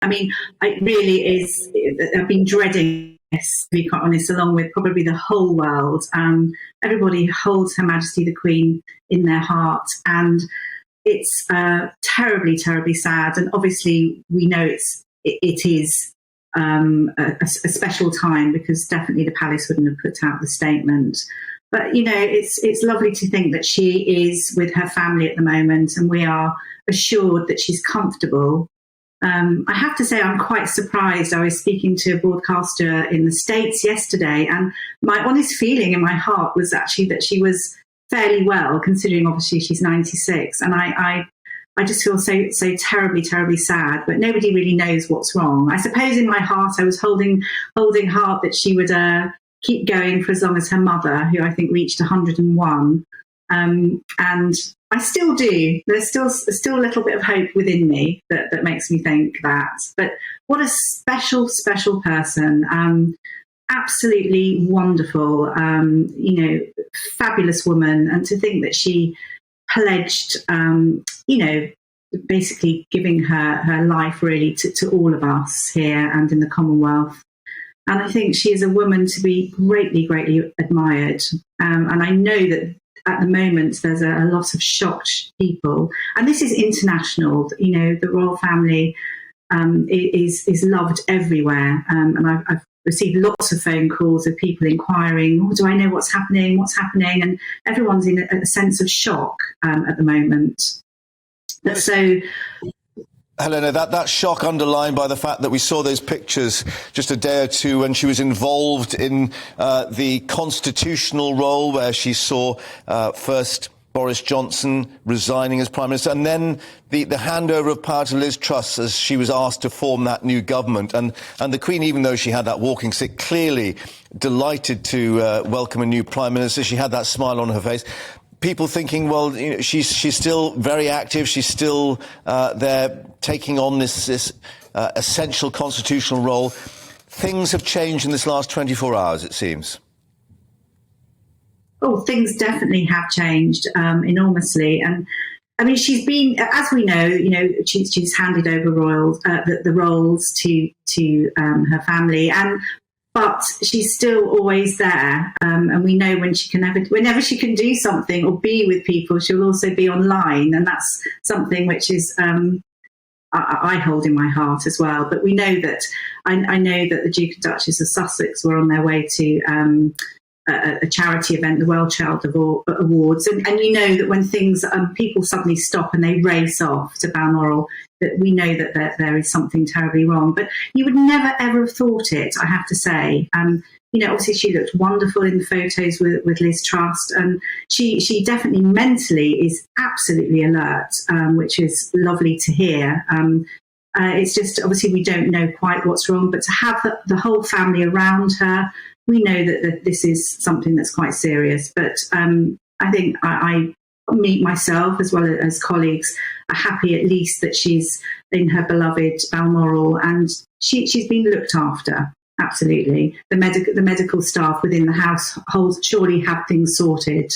I mean, it really is. I've been dreading this, to be quite honest, along with probably the whole world. Everybody holds Her Majesty the Queen in their heart, and it's terribly, terribly sad. And obviously, we know it is a special time, because definitely the palace wouldn't have put out the statement. But, you know, it's lovely to think that she is with her family at the moment, and we are assured that she's comfortable. I have to say, I'm quite surprised. I was speaking to a broadcaster in the States yesterday, and my honest feeling in my heart was actually that she was fairly well, considering obviously she's 96. And I just feel so terribly, terribly sad, but nobody really knows what's wrong. I suppose in my heart, I was holding heart that she would keep going for as long as her mother, who I think reached 101. And I still do. There's still a little bit of hope within me that makes me think that. But what a special, special person. Absolutely wonderful, fabulous woman. And to think that she pledged, basically giving her life really to all of us here and in the Commonwealth. And I think she is a woman to be greatly, greatly admired. And I know that at the moment there's a lot of shocked people. And this is international. You know, the royal family is loved everywhere. And I've received lots of phone calls of people inquiring, do I know what's happening? And everyone's in a sense of shock at the moment. So, Helena, that shock underlined by the fact that we saw those pictures just a day or two when she was involved in the constitutional role, where she saw first Boris Johnson resigning as Prime Minister, and then the handover of power to Liz Truss as she was asked to form that new government. And the Queen, even though she had that walking stick, clearly delighted to welcome a new Prime Minister. She had that smile on her face. People thinking, well, you know, she's still very active. She's still there taking on this essential constitutional role. Things have changed in this last 24 hours, it seems. Oh, things definitely have changed enormously. And I mean, she's been, as we know, she's handed over the roles to her family, but she's still always there. And we know whenever she can do something or be with people, she'll also be online. And that's something which is, I hold in my heart as well. But we know that, I know that the Duke and Duchess of Sussex were on their way to a charity event, the Well Child Awards. And you know that when things, people suddenly stop and they race off to Balmoral, that we know that there is something terribly wrong. But you would never, ever have thought it, I have to say. Obviously she looked wonderful in the photos with Liz Truss, and she definitely mentally is absolutely alert, which is lovely to hear. It's just, obviously we don't know quite what's wrong, but to have the whole family around her, we know that this is something that's quite serious. But I think me, myself, as well as colleagues, are happy at least that she's in her beloved Balmoral, and she's been looked after. Absolutely. The medical staff within the household surely have things sorted.